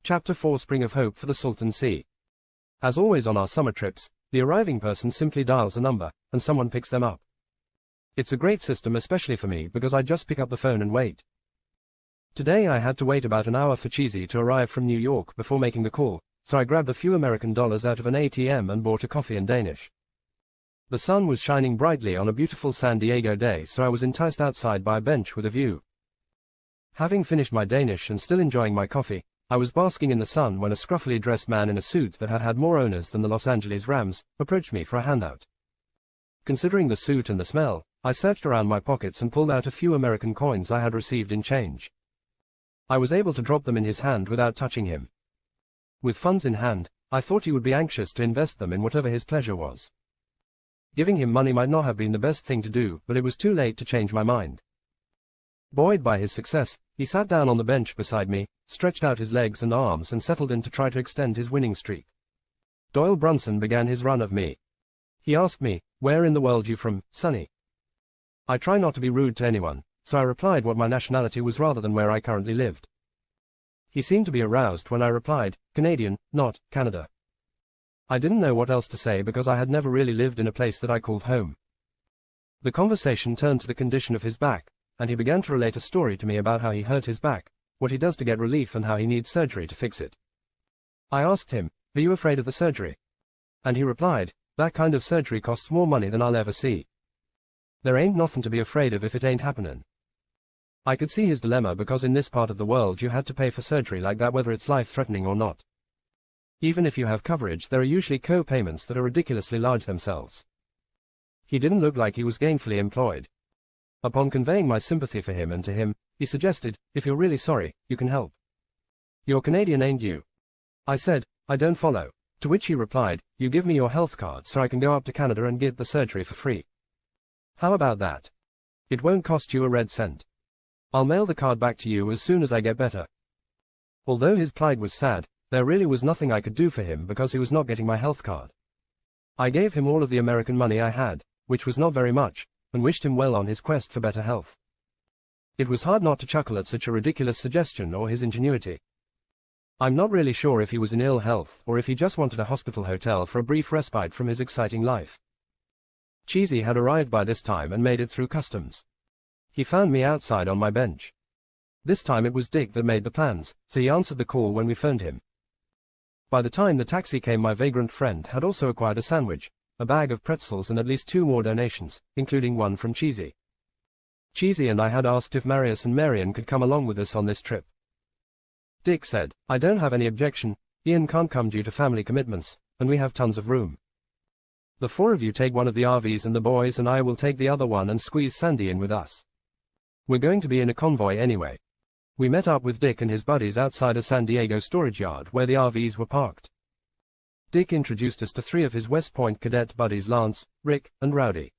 Chapter 4 Spring of Hope for the Salton Sea. As always on our summer trips, the arriving person simply dials a number, and someone picks them up. It's a great system especially for me because I just pick up the phone and wait. Today I had to wait about an hour for Cheesy to arrive from New York before making the call, so I grabbed a few American dollars out of an ATM and bought a coffee in Danish. The sun was shining brightly on a beautiful San Diego day, so I was enticed outside by a bench with a view. Having finished my Danish and still enjoying my coffee, I was basking in the sun when a scruffily dressed man in a suit that had had more owners than the Los Angeles Rams approached me for a handout. Considering the suit and the smell, I searched around my pockets and pulled out a few American coins I had received in change. I was able to drop them in his hand without touching him. With funds in hand, I thought he would be anxious to invest them in whatever his pleasure was. Giving him money might not have been the best thing to do, but it was too late to change my mind. Buoyed by his success, he sat down on the bench beside me, stretched out his legs and arms and settled in to try to extend his winning streak. Doyle Brunson began his run of me. He asked me, "Where in the world you from, Sonny?" I try not to be rude to anyone, so I replied what my nationality was rather than where I currently lived. He seemed to be aroused when I replied, "Canadian, not Canada." I didn't know what else to say because I had never really lived in a place that I called home. The conversation turned to the condition of his back, and he began to relate a story to me about how he hurt his back, what he does to get relief and how he needs surgery to fix it. I asked him, "Are you afraid of the surgery?" And he replied, "That kind of surgery costs more money than I'll ever see. There ain't nothing to be afraid of if it ain't happening." I could see his dilemma because in this part of the world you had to pay for surgery like that whether it's life-threatening or not. Even if you have coverage, there are usually co-payments that are ridiculously large themselves. He didn't look like he was gainfully employed. Upon conveying my sympathy for him and to him, he suggested, "If you're really sorry, you can help. You're Canadian, ain't you?" I said, "I don't follow," to which he replied, "You give me your health card so I can go up to Canada and get the surgery for free. How about that? It won't cost you a red cent. I'll mail the card back to you as soon as I get better." Although his plight was sad, there really was nothing I could do for him because he was not getting my health card. I gave him all of the American money I had, which was not very much, and wished him well on his quest for better health. It was hard not to chuckle at such a ridiculous suggestion or his ingenuity. I'm not really sure if he was in ill health or if he just wanted a hospital hotel for a brief respite from his exciting life. Cheesy had arrived by this time and made it through customs. He found me outside on my bench. This time it was Dick that made the plans, so he answered the call when we phoned him. By the time the taxi came, my vagrant friend had also acquired a sandwich, a bag of pretzels and at least 2 more donations, including one from Cheesy. Cheesy and I had asked if Marius and Marian could come along with us on this trip. Dick said, "I don't have any objection, Ian can't come due to family commitments, and we have tons of room. The 4 of you take one of the RVs and the boys and I will take the other one and squeeze Sandy in with us. We're going to be in a convoy anyway." We met up with Dick and his buddies outside a San Diego storage yard where the RVs were parked. Dick introduced us to 3 of his West Point cadet buddies, Lance, Rick, and Rowdy.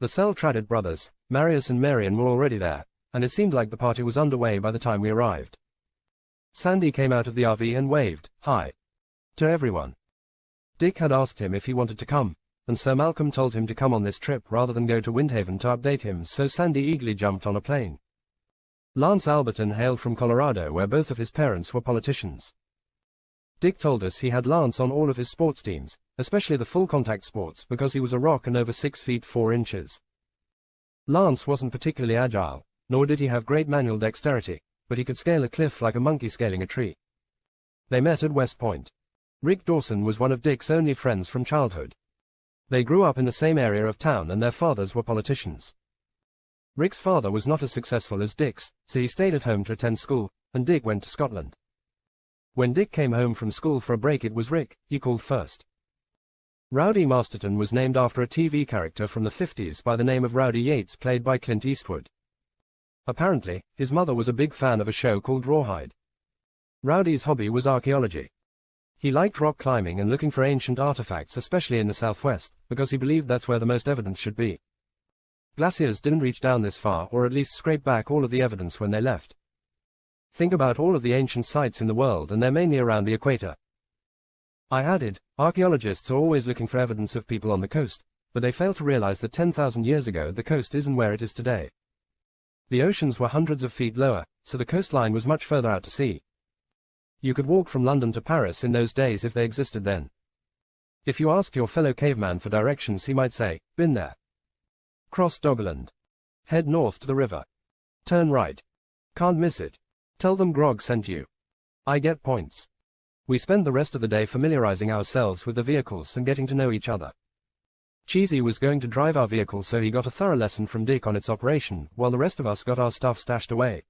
The Cell-Traded brothers, Marius and Marian, were already there, and it seemed like the party was underway by the time we arrived. Sandy came out of the RV and waved, "Hi," to everyone. Dick had asked him if he wanted to come, and Sir Malcolm told him to come on this trip rather than go to Windhaven to update him, so Sandy eagerly jumped on a plane. Lance Alberton hailed from Colorado, where both of his parents were politicians. Dick told us he had Lance on all of his sports teams, especially the full-contact sports, because he was a rock and over 6 feet 4 inches. Lance wasn't particularly agile, nor did he have great manual dexterity, but he could scale a cliff like a monkey scaling a tree. They met at West Point. Rick Dawson was one of Dick's only friends from childhood. They grew up in the same area of town and their fathers were politicians. Rick's father was not as successful as Dick's, so he stayed at home to attend school, and Dick went to Scotland. When Dick came home from school for a break, it was Rick he called first. Rowdy Masterton was named after a TV character from the 50s by the name of Rowdy Yates, played by Clint Eastwood. Apparently, his mother was a big fan of a show called Rawhide. Rowdy's hobby was archaeology. He liked rock climbing and looking for ancient artifacts, especially in the southwest, because he believed that's where the most evidence should be. Glaciers didn't reach down this far, or at least scrape back all of the evidence when they left. Think about all of the ancient sites in the world, and they're mainly around the equator. I added, archaeologists are always looking for evidence of people on the coast, but they fail to realize that 10,000 years ago the coast isn't where it is today. The oceans were hundreds of feet lower, so the coastline was much further out to sea. You could walk from London to Paris in those days if they existed then. If you asked your fellow caveman for directions, he might say, "Been there. Cross Doggerland. Head north to the river. Turn right. Can't miss it. Tell them Grog sent you." I get points. We spend the rest of the day familiarizing ourselves with the vehicles and getting to know each other. Cheesy was going to drive our vehicle, so he got a thorough lesson from Dick on its operation, while the rest of us got our stuff stashed away.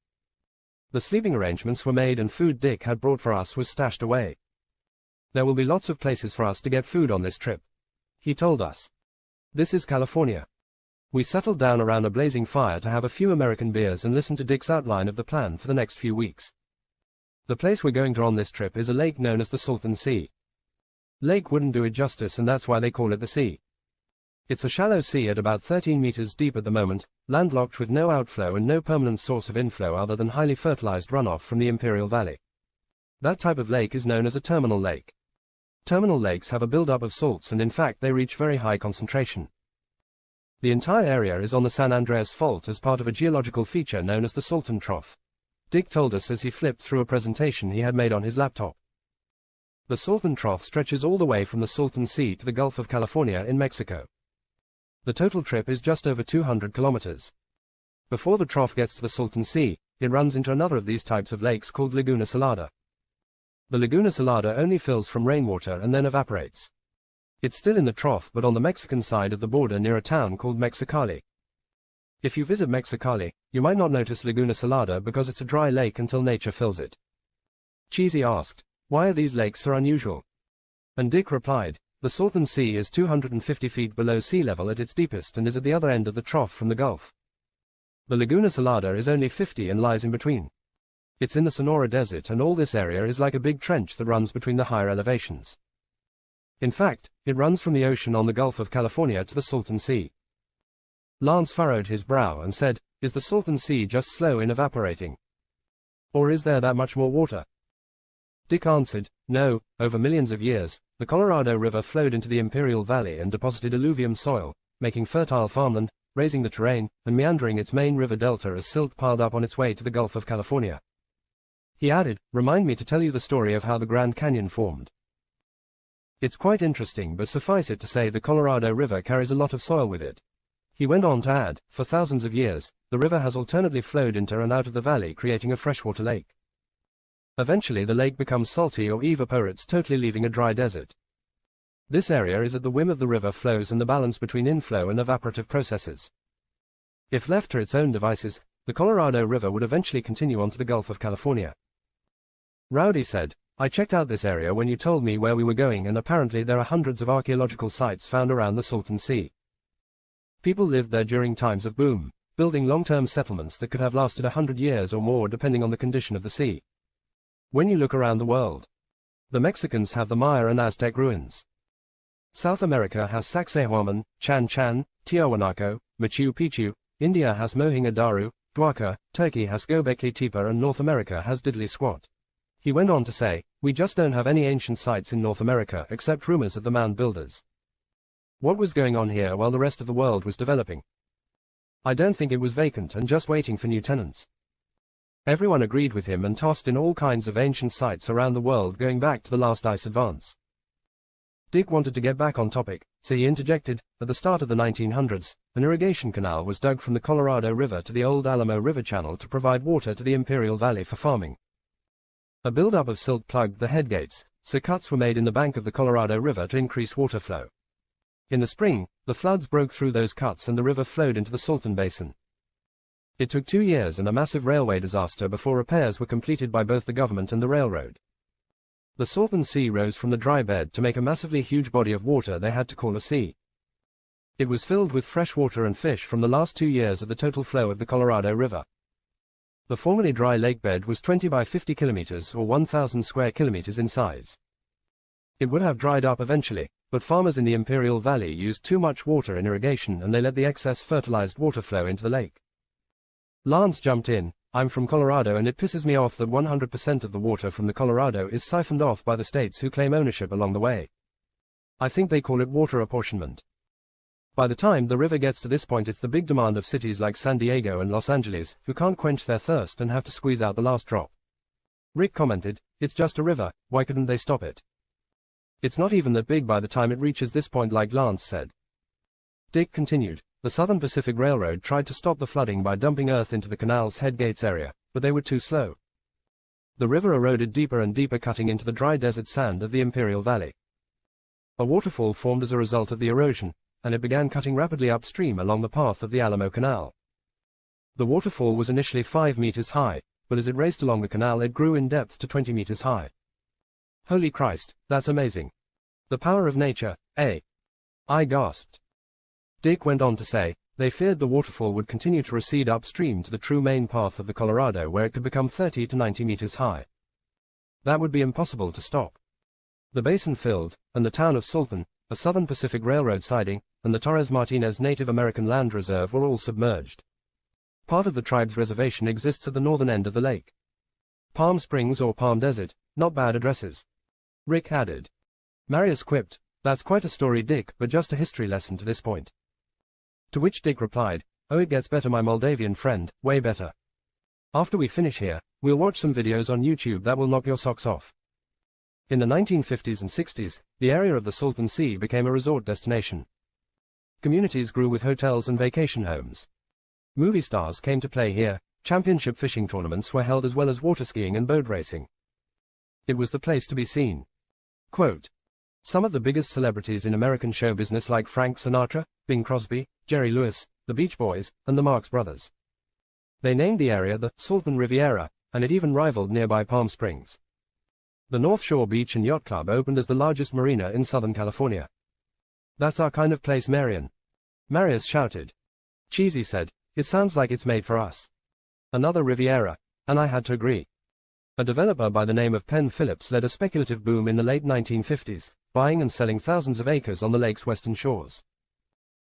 The sleeping arrangements were made and food Dick had brought for us was stashed away. There will be lots of places for us to get food on this trip, he told us. This is California. We settled down around a blazing fire to have a few American beers and listen to Dick's outline of the plan for the next few weeks. The place we're going to on this trip is a lake known as the Salton Sea. Lake wouldn't do it justice, and that's why they call it the sea. It's a shallow sea at about 13 meters deep at the moment, landlocked with no outflow and no permanent source of inflow other than highly fertilized runoff from the Imperial Valley. That type of lake is known as a terminal lake. Terminal lakes have a buildup of salts, and in fact they reach very high concentration. The entire area is on the San Andreas Fault as part of a geological feature known as the Salton Trough. Dick told us as he flipped through a presentation he had made on his laptop. The Salton Trough stretches all the way from the Salton Sea to the Gulf of California in Mexico. The total trip is just over 200 kilometers. Before the trough gets to the Salton Sea, it runs into another of these types of lakes called Laguna Salada. The Laguna Salada only fills from rainwater and then evaporates. It's still in the trough, but on the Mexican side of the border near a town called Mexicali. If you visit Mexicali, you might not notice Laguna Salada because it's a dry lake until nature fills it. Cheesy asked, "Why are these lakes so unusual?" And Dick replied, "The Salton Sea is 250 feet below sea level at its deepest and is at the other end of the trough from the Gulf. The Laguna Salada is only 50 and lies in between. It's in the Sonora Desert, and all this area is like a big trench that runs between the higher elevations. In fact, it runs from the ocean on the Gulf of California to the Salton Sea." Lance furrowed his brow and said, "Is the Salton Sea just slow in evaporating? Or is there that much more water?" Dick answered, "No, over millions of years, the Colorado River flowed into the Imperial Valley and deposited alluvium soil, making fertile farmland, raising the terrain, and meandering its main river delta as silt piled up on its way to the Gulf of California." He added, "Remind me to tell you the story of how the Grand Canyon formed. It's quite interesting, but suffice it to say the Colorado River carries a lot of soil with it." He went on to add, "For thousands of years, the river has alternately flowed into and out of the valley, creating a freshwater lake. Eventually the lake becomes salty or evaporates, totally leaving a dry desert. This area is at the whim of the river flows and the balance between inflow and evaporative processes. If left to its own devices, the Colorado River would eventually continue on to the Gulf of California." Rowdy said, "I checked out this area when you told me where we were going, and apparently there are hundreds of archaeological sites found around the Salton Sea. People lived there during times of boom, building long-term settlements that could have lasted 100 years or more depending on the condition of the sea. When you look around the world, the Mexicans have the Maya and Aztec ruins. South America has Sacsayhuaman, Chan Chan, Tiahuanaco, Machu Picchu, India has Mohenjo-Daro, Dwarka, Turkey has Göbekli Tepe, and North America has Diddley Squat." He went on to say, "We just don't have any ancient sites in North America except rumors of the mound builders. What was going on here while the rest of the world was developing? I don't think it was vacant and just waiting for new tenants." Everyone agreed with him and tossed in all kinds of ancient sites around the world going back to the last ice advance. Dick wanted to get back on topic, so he interjected, "At the start of the 1900s, an irrigation canal was dug from the Colorado River to the Old Alamo River channel to provide water to the Imperial Valley for farming. A buildup of silt plugged the headgates, so cuts were made in the bank of the Colorado River to increase water flow. In the spring, the floods broke through those cuts and the river flowed into the Salton Basin. It took 2 years and a massive railway disaster before repairs were completed by both the government and the railroad. The Salton Sea rose from the dry bed to make a massively huge body of water they had to call a sea. It was filled with fresh water and fish from the last 2 years of the total flow of the Colorado River. The formerly dry lake bed was 20 by 50 kilometers or 1,000 square kilometers in size. It would have dried up eventually, but farmers in the Imperial Valley used too much water in irrigation and they let the excess fertilized water flow into the lake. Lance jumped in, "I'm from Colorado and it pisses me off that 100% of the water from the Colorado is siphoned off by the states who claim ownership along the way. I think they call it water apportionment. By the time the river gets to this point, it's the big demand of cities like San Diego and Los Angeles who can't quench their thirst and have to squeeze out the last drop. Rick commented, "It's just a river, why couldn't they stop it? It's not even that big by the time it reaches this point, like Lance said." Dick continued, "The Southern Pacific Railroad tried to stop the flooding by dumping earth into the canal's headgates area, but they were too slow. The river eroded deeper and deeper, cutting into the dry desert sand of the Imperial Valley. A waterfall formed as a result of the erosion, and it began cutting rapidly upstream along the path of the Alamo Canal. The waterfall was initially 5 meters high, but as it raced along the canal it grew in depth to 20 meters high. Holy Christ, that's amazing. The power of nature, eh?" I gasped. Dick went on to say, "They feared the waterfall would continue to recede upstream to the true main path of the Colorado, where it could become 30 to 90 meters high. That would be impossible to stop. The basin filled, and the town of Sultan, a Southern Pacific Railroad siding, and the Torres Martinez Native American Land Reserve were all submerged. Part of the tribe's reservation exists at the northern end of the lake. Palm Springs or Palm Desert, not bad addresses." Rick added. Marius quipped, "That's quite a story, Dick, but just a history lesson to this point." To which Dick replied, "Oh, it gets better, my Moldavian friend, way better. After we finish here, we'll watch some videos on YouTube that will knock your socks off." In the 1950s and 60s, the area of the Salton Sea became a resort destination. Communities grew with hotels and vacation homes. Movie stars came to play here, championship fishing tournaments were held, as well as water skiing and boat racing. It was the place to be seen. Quote, "Some of the biggest celebrities in American show business, like Frank Sinatra, Bing Crosby, Jerry Lewis, the Beach Boys, and the Marx Brothers. They named the area the Salton Riviera, and it even rivaled nearby Palm Springs. The North Shore Beach and Yacht Club opened as the largest marina in Southern California. That's our kind of place, Marion." Marius shouted. Cheesy said, "It sounds like it's made for us. Another Riviera," and I had to agree. A developer by the name of Penn Phillips led a speculative boom in the late 1950s, buying and selling thousands of acres on the lake's western shores.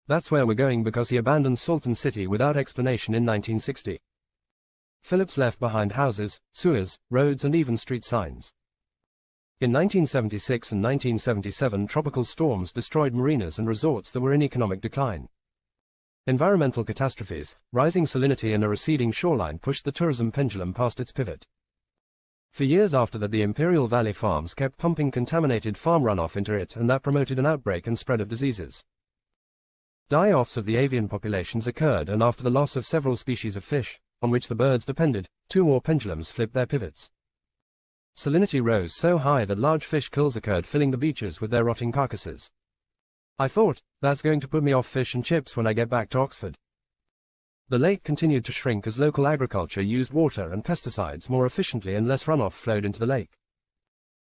That's where we're going, because he abandoned Salton City without explanation in 1960. Phillips left behind houses, sewers, roads, and even street signs. In 1976 and 1977, tropical storms destroyed marinas and resorts that were in economic decline. Environmental catastrophes, rising salinity, and a receding shoreline pushed the tourism pendulum past its pivot. For years after that, the Imperial Valley farms kept pumping contaminated farm runoff into it, and that promoted an outbreak and spread of diseases. Die-offs of the avian populations occurred, and after the loss of several species of fish, on which the birds depended, 2 more pendulums flipped their pivots. Salinity rose so high that large fish kills occurred, filling the beaches with their rotting carcasses. I thought, that's going to put me off fish and chips when I get back to Oxford. The lake continued to shrink as local agriculture used water and pesticides more efficiently, and less runoff flowed into the lake.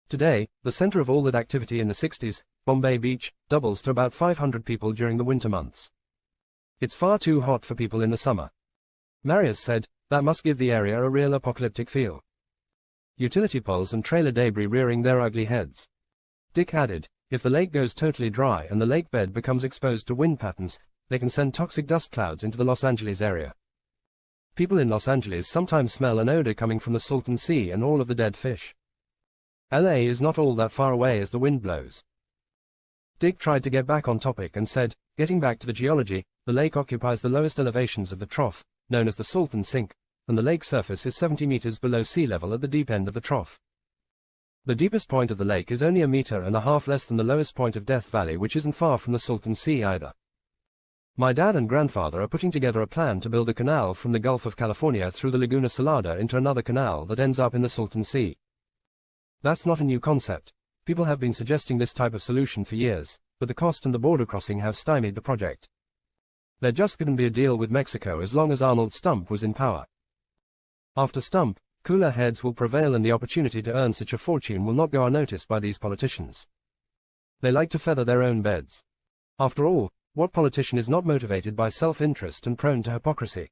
Today, the center of all that activity in the 60s, Bombay Beach, doubles to about 500 people during the winter months. It's far too hot for people in the summer. Marius said, "That must give the area a real apocalyptic feel. Utility poles and trailer debris rearing their ugly heads." Dick added, "If the lake goes totally dry and the lake bed becomes exposed to wind patterns, they can send toxic dust clouds into the Los Angeles area. People in Los Angeles sometimes smell an odor coming from the Salton Sea and all of the dead fish. LA is not all that far away as the wind blows." Dick tried to get back on topic and said, "Getting back to the geology, the lake occupies the lowest elevations of the trough, known as the Salton Sink, and the lake surface is 70 meters below sea level at the deep end of the trough. The deepest point of the lake is only 1.5 meters less than the lowest point of Death Valley, which isn't far from the Salton Sea either. My dad and grandfather are putting together a plan to build a canal from the Gulf of California through the Laguna Salada into another canal that ends up in the Salton Sea. That's not a new concept. People have been suggesting this type of solution for years, but the cost and the border crossing have stymied the project. There just couldn't be a deal with Mexico as long as Arnold Stump was in power. After Stump, cooler heads will prevail, and the opportunity to earn such a fortune will not go unnoticed by these politicians. They like to feather their own beds. After all, what politician is not motivated by self-interest and prone to hypocrisy?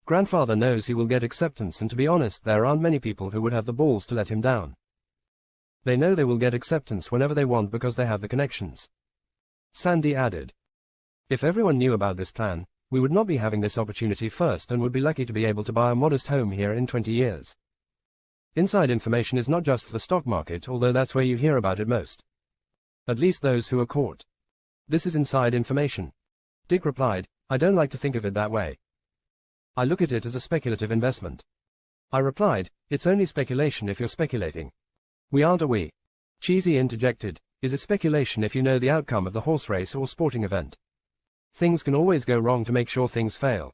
Grandfather knows he will get acceptance, and to be honest, there aren't many people who would have the balls to let him down. They know they will get acceptance whenever they want because they have the connections." Sandy added, "If everyone knew about this plan, we would not be having this opportunity first, and would be lucky to be able to buy a modest home here in 20 years. Inside information is not just for the stock market, although that's where you hear about it most. At least those who are caught. This is inside information." Dick replied, "I don't like to think of it that way. I look at it as a speculative investment. I replied, it's only speculation if you're speculating. We aren't, are we? Cheesy interjected, is it speculation if you know the outcome of the horse race or sporting event? Things can always go wrong to make sure things fail.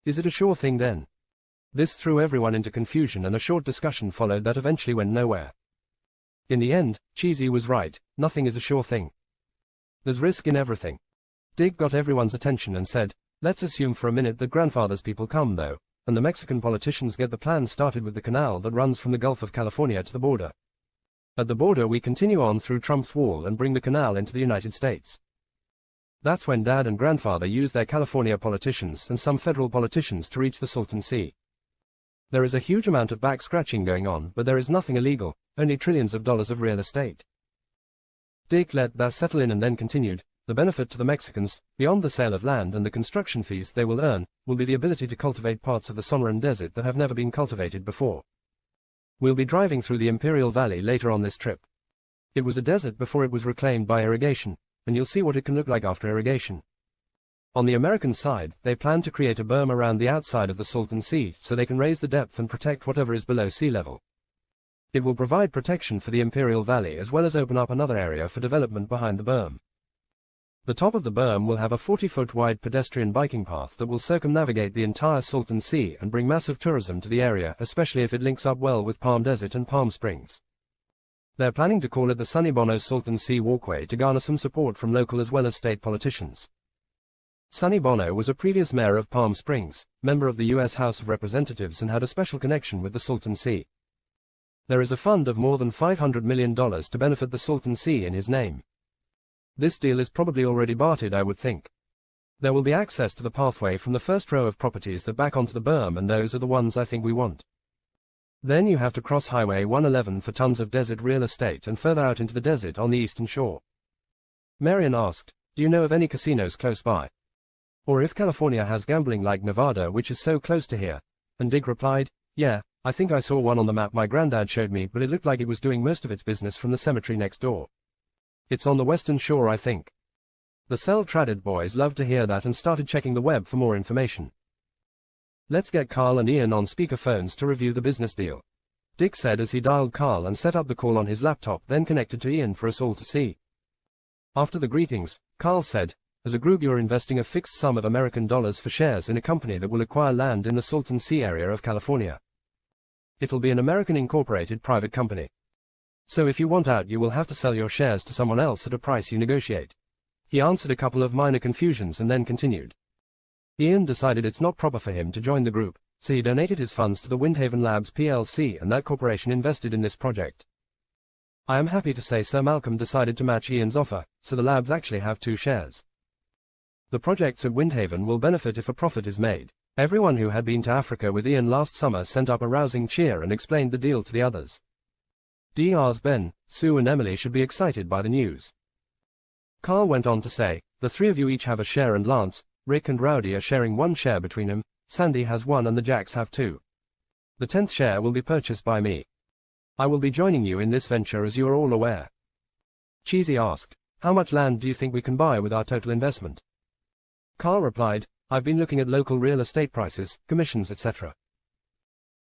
Is it a sure thing then? This threw everyone into confusion and a short discussion followed that eventually went nowhere. In the end, Cheesy was right, nothing is a sure thing. There's risk in everything. Dick got everyone's attention and said, let's assume for a minute that grandfather's people come though, and the Mexican politicians get the plan started with the canal that runs from the Gulf of California to the border. At the border we continue on through Trump's wall and bring the canal into the United States. That's when Dad and Grandfather use their California politicians and some federal politicians to reach the Salton Sea. There is a huge amount of back-scratching going on, but there is nothing illegal, only trillions of dollars of real estate. Dick let that settle in and then continued, the benefit to the Mexicans, beyond the sale of land and the construction fees they will earn, will be the ability to cultivate parts of the Sonoran Desert that have never been cultivated before. We'll be driving through the Imperial Valley later on this trip. It was a desert before it was reclaimed by irrigation, and you'll see what it can look like after irrigation. On the American side, they plan to create a berm around the outside of the Salton Sea so they can raise the depth and protect whatever is below sea level. It will provide protection for the Imperial Valley as well as open up another area for development behind the berm. The top of the berm will have a 40-foot wide pedestrian biking path that will circumnavigate the entire Salton Sea and bring massive tourism to the area, especially if it links up well with Palm Desert and Palm Springs. They're planning to call it the Sonny Bono Salton Sea Walkway to garner some support from local as well as state politicians. Sonny Bono was a previous mayor of Palm Springs, member of the U.S. House of Representatives and had a special connection with the Salton Sea. There is a fund of more than $500 million to benefit the Salton Sea in his name. This deal is probably already bartered, I would think. There will be access to the pathway from the first row of properties that back onto the berm, and those are the ones I think we want. Then you have to cross Highway 111 for tons of desert real estate and further out into the desert on the eastern shore. Marion asked, do you know of any casinos close by? Or if California has gambling like Nevada, which is so close to here? And Dick replied, yeah, I think I saw one on the map my granddad showed me, but it looked like it was doing most of its business from the cemetery next door. It's on the western shore, I think. The cell-traded boys loved to hear that and started checking the web for more information. Let's get Carl and Ian on speakerphones to review the business deal, Dick said as he dialed Carl and set up the call on his laptop, then connected to Ian for us all to see. After the greetings, Carl said, as a group you're investing a fixed sum of American dollars for shares in a company that will acquire land in the Salton Sea area of California. It'll be an American incorporated private company. So if you want out you will have to sell your shares to someone else at a price you negotiate. He answered a couple of minor confusions and then continued. Ian decided it's not proper for him to join the group, so he donated his funds to the Windhaven Labs plc and that corporation invested in this project. I am happy to say Sir Malcolm decided to match Ian's offer, so the labs actually have 2 shares. The projects at Windhaven will benefit if a profit is made. Everyone who had been to Africa with Ian last summer sent up a rousing cheer and explained the deal to the others. Dr's Ben, Sue and Emily should be excited by the news. Carl went on to say, the 3 of you each have a share and Lance, Rick and Rowdy are sharing 1 share between them, Sandy has 1 and the Jacks have 2. The 10th share will be purchased by me. I will be joining you in this venture as you are all aware. Cheesy asked, how much land do you think we can buy with our total investment? Carl replied, I've been looking at local real estate prices, commissions etc.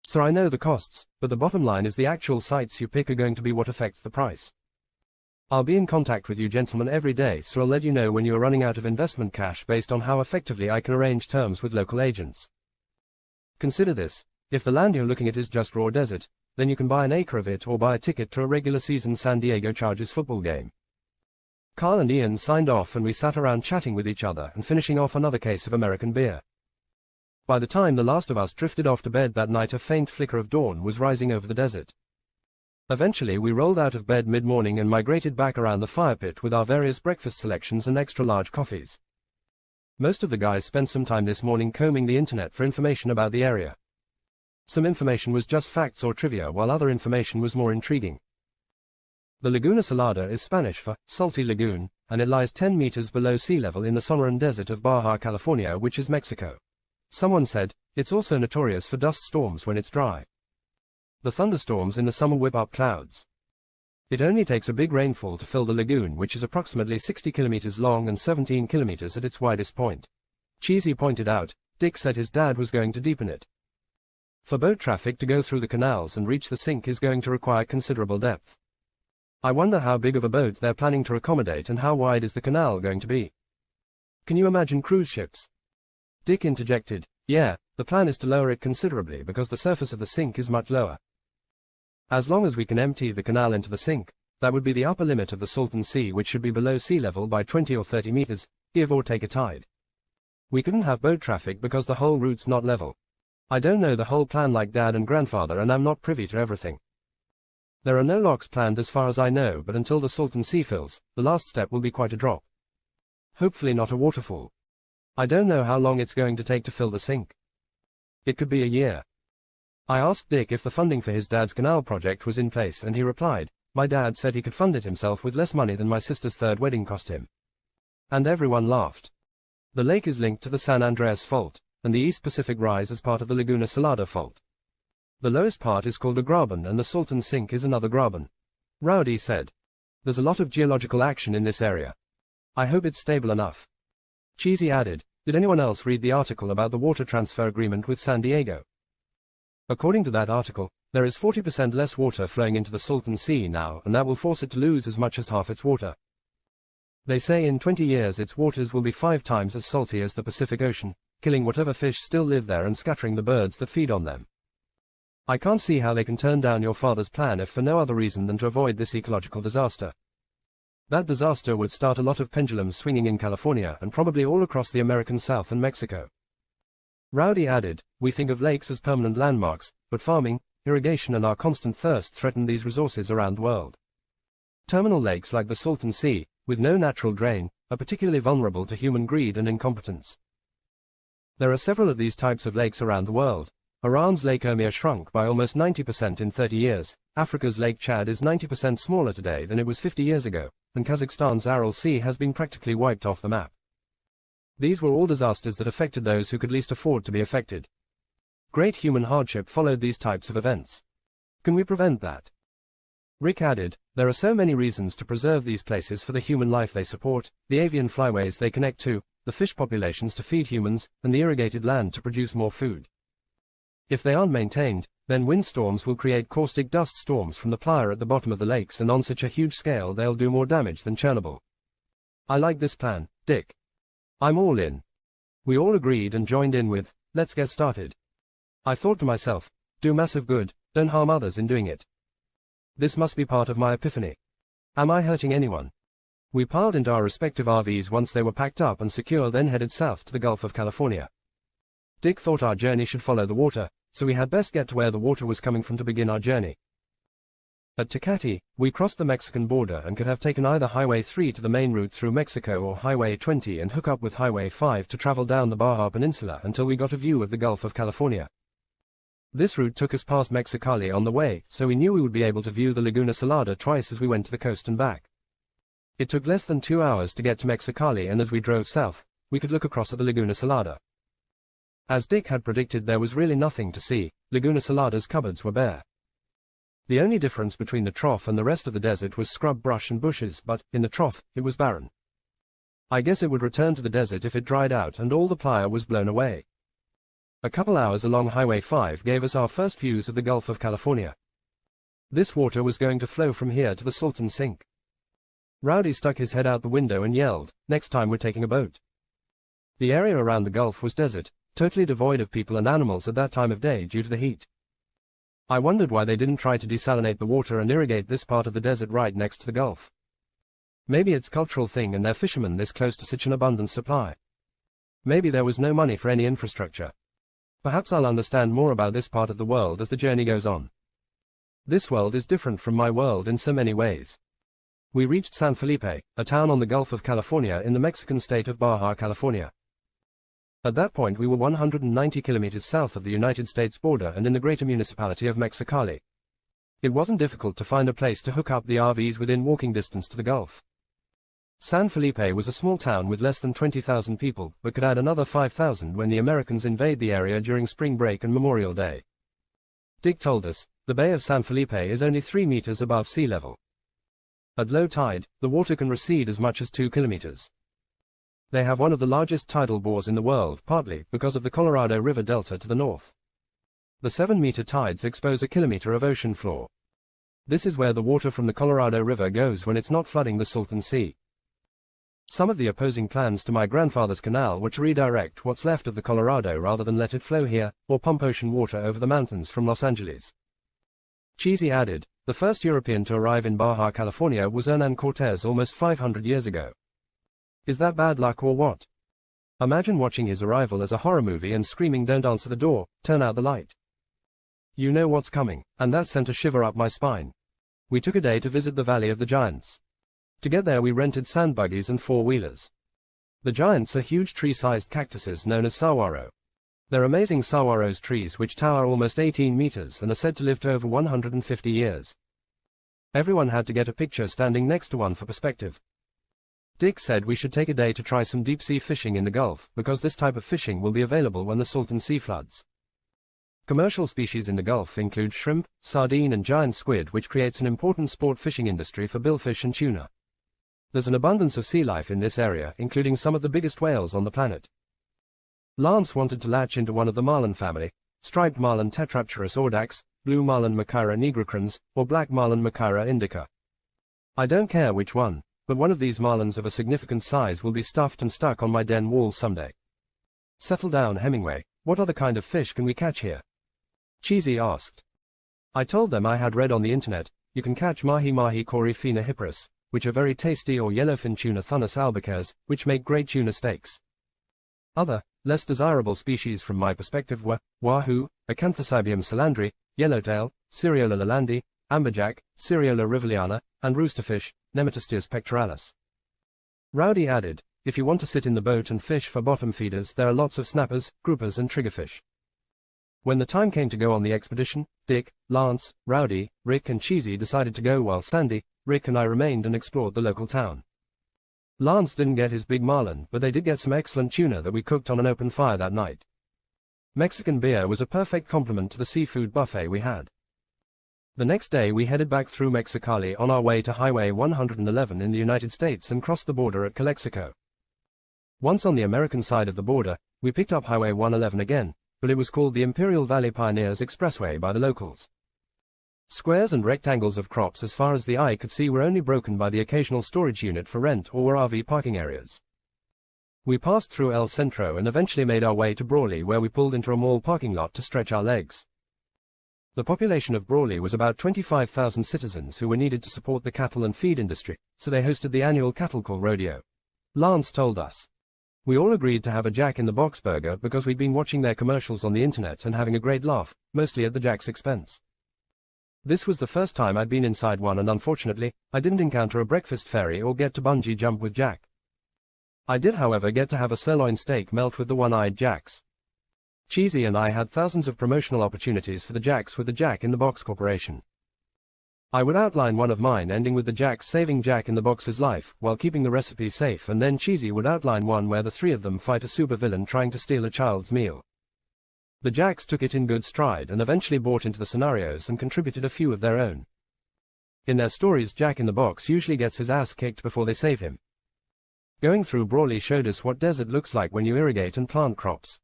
So I know the costs, but the bottom line is the actual sites you pick are going to be what affects the price. I'll be in contact with you gentlemen every day, so I'll let you know when you are running out of investment cash based on how effectively I can arrange terms with local agents. Consider this, if the land you're looking at is just raw desert, then you can buy an acre of it or buy a ticket to a regular season San Diego Chargers football game. Carl and Ian signed off and we sat around chatting with each other and finishing off another case of American beer. By the time the last of us drifted off to bed that night, a faint flicker of dawn was rising over the desert. Eventually we rolled out of bed mid-morning and migrated back around the fire pit with our various breakfast selections and extra-large coffees. Most of the guys spent some time this morning combing the internet for information about the area. Some information was just facts or trivia, while other information was more intriguing. The Laguna Salada is Spanish for salty lagoon, and it lies 10 meters below sea level in the Sonoran Desert of Baja California, which is Mexico. Someone said, it's also notorious for dust storms when it's dry. The thunderstorms in the summer whip up clouds. It only takes a big rainfall to fill the lagoon, which is approximately 60 kilometers long and 17 kilometers at its widest point. Cheesy pointed out, Dick said his dad was going to deepen it. For boat traffic to go through the canals and reach the sink is going to require considerable depth. I wonder how big of a boat they're planning to accommodate and how wide is the canal going to be. Can you imagine cruise ships? Dick interjected, yeah, the plan is to lower it considerably because the surface of the sink is much lower. As long as we can empty the canal into the sink, that would be the upper limit of the Salton Sea, which should be below sea level by 20 or 30 meters, give or take a tide. We couldn't have boat traffic because the whole route's not level. I don't know the whole plan like Dad and Grandfather, and I'm not privy to everything. There are no locks planned as far as I know, but until the Salton Sea fills, the last step will be quite a drop. Hopefully not a waterfall. I don't know how long it's going to take to fill the sink. It could be a year. I asked Dick if the funding for his dad's canal project was in place, and he replied, my dad said he could fund it himself with less money than my sister's third wedding cost him. And everyone laughed. The lake is linked to the San Andreas Fault, and the East Pacific Rise as part of the Laguna Salada Fault. The lowest part is called a graben, and the Salton Sink is another graben. Rowdy said. There's a lot of geological action in this area. I hope it's stable enough. Cheesy added, did anyone else read the article about the water transfer agreement with San Diego? According to that article, there is 40% less water flowing into the Salton Sea now, and that will force it to lose as much as half its water. They say in 20 years its waters will be 5 times as salty as the Pacific Ocean, killing whatever fish still live there and scattering the birds that feed on them. I can't see how they can turn down your father's plan if for no other reason than to avoid this ecological disaster. That disaster would start a lot of pendulums swinging in California and probably all across the American South and Mexico. Rowdy added, we think of lakes as permanent landmarks, but farming, irrigation and our constant thirst threaten these resources around the world. Terminal lakes like the Salton Sea, with no natural drain, are particularly vulnerable to human greed and incompetence. There are several of these types of lakes around the world. Iran's Lake Urmia shrunk by almost 90% in 30 years, Africa's Lake Chad is 90% smaller today than it was 50 years ago, and Kazakhstan's Aral Sea has been practically wiped off the map. These were all disasters that affected those who could least afford to be affected. Great human hardship followed these types of events. Can we prevent that? Rick added, there are so many reasons to preserve these places for the human life they support, the avian flyways they connect to, the fish populations to feed humans, and the irrigated land to produce more food. If they aren't maintained, then windstorms will create caustic dust storms from the playa at the bottom of the lakes, and on such a huge scale they'll do more damage than Chernobyl. I like this plan, Dick. I'm all in. We all agreed and joined in with, let's get started. I thought to myself, do massive good, don't harm others in doing it. This must be part of my epiphany. Am I hurting anyone? We piled into our respective RVs once they were packed up and secure, then headed south to the Gulf of California. Dick thought our journey should follow the water, so we had best get to where the water was coming from to begin our journey. At Tecate, we crossed the Mexican border and could have taken either Highway 3 to the main route through Mexico or Highway 20 and hook up with Highway 5 to travel down the Baja Peninsula until we got a view of the Gulf of California. This route took us past Mexicali on the way, so we knew we would be able to view the Laguna Salada twice as we went to the coast and back. It took less than 2 hours to get to Mexicali, and as we drove south, we could look across at the Laguna Salada. As Dick had predicted, there was really nothing to see. Laguna Salada's cupboards were bare. The only difference between the trough and the rest of the desert was scrub brush and bushes, but, in the trough, it was barren. I guess it would return to the desert if it dried out and all the playa was blown away. A couple hours along Highway 5 gave us our first views of the Gulf of California. This water was going to flow from here to the Salton Sink. Rowdy stuck his head out the window and yelled, next time we're taking a boat. The area around the Gulf was desert, totally devoid of people and animals at that time of day due to the heat. I wondered why they didn't try to desalinate the water and irrigate this part of the desert right next to the Gulf. Maybe it's a cultural thing and they're fishermen this close to such an abundant supply. Maybe there was no money for any infrastructure. Perhaps I'll understand more about this part of the world as the journey goes on. This world is different from my world in so many ways. We reached San Felipe, a town on the Gulf of California in the Mexican state of Baja California. At that point we were 190 kilometers south of the United States border and in the greater municipality of Mexicali. It wasn't difficult to find a place to hook up the RVs within walking distance to the Gulf. San Felipe was a small town with less than 20,000 people, but could add another 5,000 when the Americans invade the area during spring break and Memorial Day. Dick told us, the Bay of San Felipe is only 3 meters above sea level. At low tide, the water can recede as much as 2 kilometers. They have one of the largest tidal bores in the world, partly because of the Colorado River Delta to the north. The 7-meter tides expose a kilometer of ocean floor. This is where the water from the Colorado River goes when it's not flooding the Salton Sea. Some of the opposing plans to my grandfather's canal were to redirect what's left of the Colorado rather than let it flow here, or pump ocean water over the mountains from Los Angeles. Cheesy added, the first European to arrive in Baja California was Hernán Cortés almost 500 years ago. Is that bad luck or what? Imagine watching his arrival as a horror movie and screaming, "Don't answer the door, turn out the light." You know what's coming, and that sent a shiver up my spine. We took a day to visit the Valley of the Giants. To get there we rented sand buggies and four-wheelers. The giants are huge tree-sized cactuses known as saguaro. They're amazing saguaros trees which tower almost 18 meters and are said to live to over 150 years. Everyone had to get a picture standing next to one for perspective. Dick said we should take a day to try some deep-sea fishing in the Gulf because this type of fishing will be available when the Salton Sea floods. Commercial species in the Gulf include shrimp, sardine and giant squid, which creates an important sport fishing industry for billfish and tuna. There's an abundance of sea life in this area, including some of the biggest whales on the planet. Lance wanted to latch into one of the marlin family, striped marlin Tetrapterus audax, blue marlin Machaira nigricans, or black marlin Machaira indica. I don't care which one, but one of these marlins of a significant size will be stuffed and stuck on my den wall someday. Settle down, Hemingway, what other kind of fish can we catch here? Cheesy asked. I told them I had read on the internet, you can catch mahi-mahi coryphena hipparus, which are very tasty, or yellowfin tuna Thunus albicans, which make great tuna steaks. Other, less desirable species from my perspective were wahoo, Acanthocybium salandri, yellowtail, Seriola lalandi, amberjack, Seriola riveliana, and roosterfish, Nematosteus pectoralis. Rowdy added, if you want to sit in the boat and fish for bottom feeders, there are lots of snappers, groupers and triggerfish. When the time came to go on the expedition, Dick, Lance, Rowdy, Rick and Cheesy decided to go while Sandy, Rick and I remained and explored the local town. Lance didn't get his big marlin, but they did get some excellent tuna that we cooked on an open fire that night. Mexican beer was a perfect complement to the seafood buffet we had. The next day we headed back through Mexicali on our way to Highway 111 in the United States and crossed the border at Calexico. Once on the American side of the border, we picked up Highway 111 again, but it was called the Imperial Valley Pioneers Expressway by the locals. Squares and rectangles of crops as far as the eye could see were only broken by the occasional storage unit for rent or were RV parking areas. We passed through El Centro and eventually made our way to Brawley, where we pulled into a mall parking lot to stretch our legs. The population of Brawley was about 25,000 citizens who were needed to support the cattle and feed industry, so they hosted the annual cattle call rodeo. Lance told us. We all agreed to have a Jack in the Box burger because we'd been watching their commercials on the internet and having a great laugh, mostly at the Jack's expense. This was the first time I'd been inside one, and unfortunately, I didn't encounter a breakfast fairy or get to bungee jump with Jack. I did, however, get to have a sirloin steak melt with the one-eyed Jacks. Cheesy and I had thousands of promotional opportunities for the Jacks with the Jack in the Box Corporation. I would outline one of mine ending with the Jacks saving Jack in the Box's life while keeping the recipe safe, and then Cheesy would outline one where the three of them fight a supervillain trying to steal a child's meal. The Jacks took it in good stride and eventually bought into the scenarios and contributed a few of their own. In their stories, Jack in the Box usually gets his ass kicked before they save him. Going through Brawley showed us what desert looks like when you irrigate and plant crops.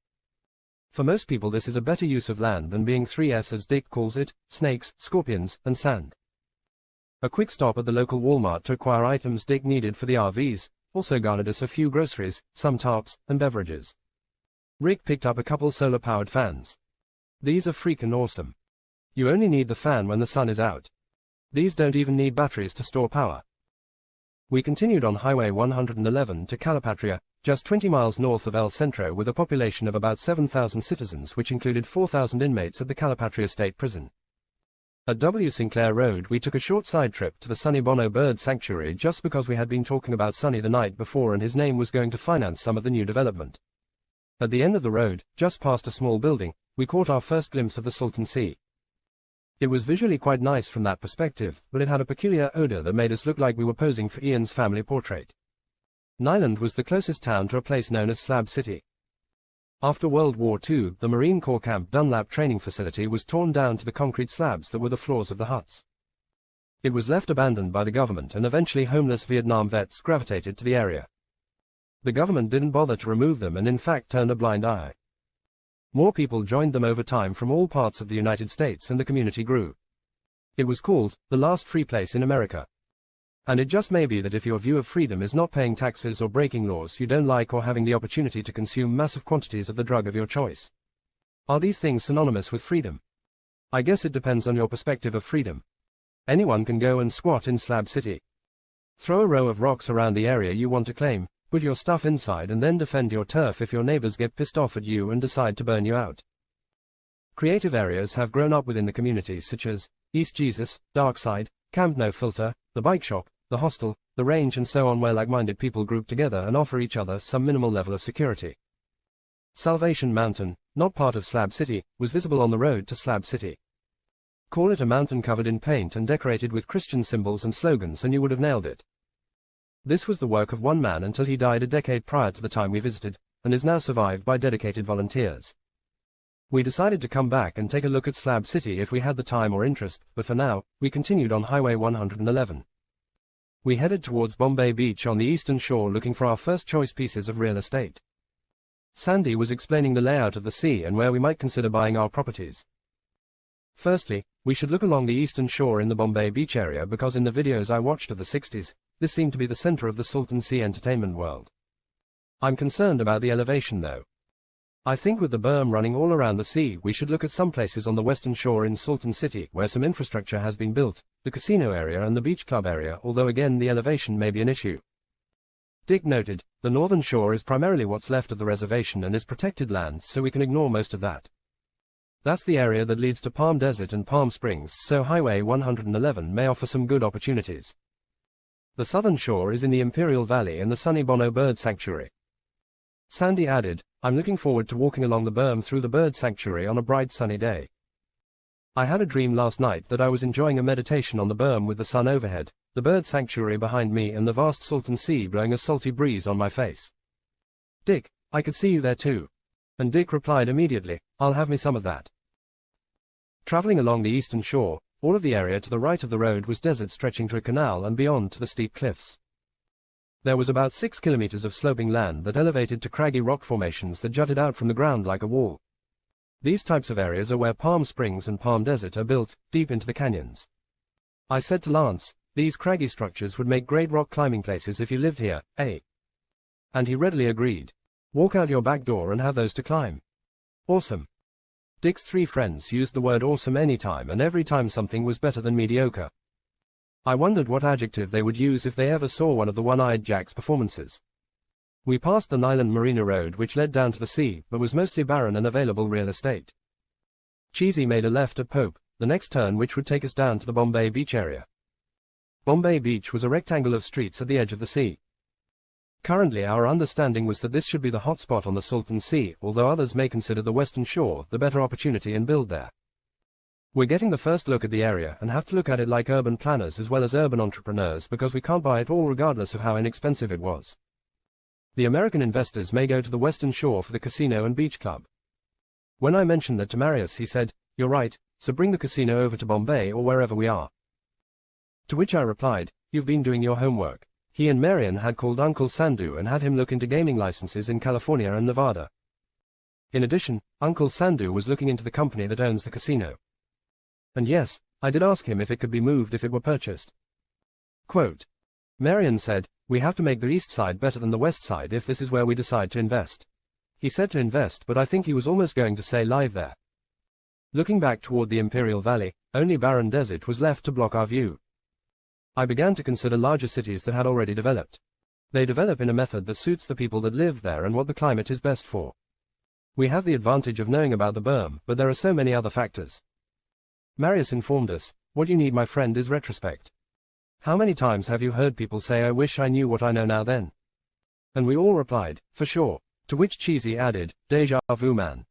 For most people this is a better use of land than being 3S, as Dick calls it, snakes, scorpions, and sand. A quick stop at the local Walmart to acquire items Dick needed for the RVs also garnered us a few groceries, some tarps, and beverages. Rick picked up a couple solar-powered fans. These are freaking awesome. You only need the fan when the sun is out. These don't even need batteries to store power. We continued on Highway 111 to Calipatria, just 20 miles north of El Centro, with a population of about 7,000 citizens, which included 4,000 inmates at the Calipatria State Prison. At W. Sinclair Road we took a short side trip to the Sonny Bono Bird Sanctuary just because we had been talking about Sonny the night before and his name was going to finance some of the new development. At the end of the road, just past a small building, we caught our first glimpse of the Salton Sea. It was visually quite nice from that perspective, but it had a peculiar odor that made us look like we were posing for Ian's family portrait. Nyland was the closest town to a place known as Slab City. After World War II, the Marine Corps Camp Dunlap training facility was torn down to the concrete slabs that were the floors of the huts. It was left abandoned by the government, and eventually homeless Vietnam vets gravitated to the area. The government didn't bother to remove them and in fact turned a blind eye. More people joined them over time from all parts of the United States and the community grew. It was called the last free place in America. And it just may be that if your view of freedom is not paying taxes or breaking laws you don't like or having the opportunity to consume massive quantities of the drug of your choice. Are these things synonymous with freedom? I guess it depends on your perspective of freedom. Anyone can go and squat in Slab City. Throw a row of rocks around the area you want to claim, put your stuff inside and then defend your turf if your neighbors get pissed off at you and decide to burn you out. Creative areas have grown up within the community such as East Jesus, Dark Side, Camp No Filter, the bike shop, the hostel, the range and so on, where like-minded people group together and offer each other some minimal level of security. Salvation Mountain, not part of Slab City, was visible on the road to Slab City. Call it a mountain covered in paint and decorated with Christian symbols and slogans and you would have nailed it. This was the work of one man until he died a decade prior to the time we visited, and is now survived by dedicated volunteers. We decided to come back and take a look at Slab City if we had the time or interest, but for now, we continued on Highway 111. We headed towards Bombay Beach on the eastern shore looking for our first choice pieces of real estate. Sandy was explaining the layout of the sea and where we might consider buying our properties. Firstly, we should look along the eastern shore in the Bombay Beach area because in the videos I watched of the 60s, this seemed to be the center of the Salton Sea entertainment world. I'm concerned about the elevation though. I think with the berm running all around the sea we should look at some places on the western shore in Salton City where some infrastructure has been built, the casino area and the beach club area, although again the elevation may be an issue. Dick noted, the northern shore is primarily what's left of the reservation and is protected land so we can ignore most of that. That's the area that leads to Palm Desert and Palm Springs, so Highway 111 may offer some good opportunities. The southern shore is in the Imperial Valley and the sunny Bono Bird Sanctuary. Sandy added, I'm looking forward to walking along the berm through the bird sanctuary on a bright sunny day. I had a dream last night that I was enjoying a meditation on the berm with the sun overhead, the bird sanctuary behind me and the vast Salton Sea blowing a salty breeze on my face. Dick, I could see you there too. And Dick replied immediately, I'll have me some of that. Traveling along the eastern shore, all of the area to the right of the road was desert stretching to a canal and beyond to the steep cliffs. There was about 6 kilometers of sloping land that elevated to craggy rock formations that jutted out from the ground like a wall. These types of areas are where Palm Springs and Palm Desert are built, deep into the canyons. I said to Lance, these craggy structures would make great rock climbing places if you lived here, eh? And he readily agreed. Walk out your back door and have those to climb. Awesome. Dick's 3 friends used the word awesome anytime and every time something was better than mediocre. I wondered what adjective they would use if they ever saw one of the One-Eyed Jack's performances. We passed the Nyland Marina Road which led down to the sea but was mostly barren and available real estate. Cheesy made a left at Pope, the next turn which would take us down to the Bombay Beach area. Bombay Beach was a rectangle of streets at the edge of the sea. Currently our understanding was that this should be the hotspot on the Salton Sea, although others may consider the western shore the better opportunity and build there. We're getting the first look at the area and have to look at it like urban planners as well as urban entrepreneurs because we can't buy it all regardless of how inexpensive it was. The American investors may go to the western shore for the casino and beach club. When I mentioned that to Marius he said, you're right, so bring the casino over to Bombay or wherever we are. To which I replied, you've been doing your homework. He and Marian had called Uncle Sandu and had him look into gaming licenses in California and Nevada. In addition, Uncle Sandu was looking into the company that owns the casino. And yes, I did ask him if it could be moved if it were purchased. Quote, Marian said, we have to make the east side better than the west side if this is where we decide to invest. He said to invest, but I think he was almost going to say live there. Looking back toward the Imperial Valley, only barren desert was left to block our view. I began to consider larger cities that had already developed. They develop in a method that suits the people that live there and what the climate is best for. We have the advantage of knowing about the berm, but there are so many other factors. Marius informed us, what you need my friend is retrospect. How many times have you heard people say I wish I knew what I know now then? And we all replied, for sure, to which Cheesy added, deja vu man.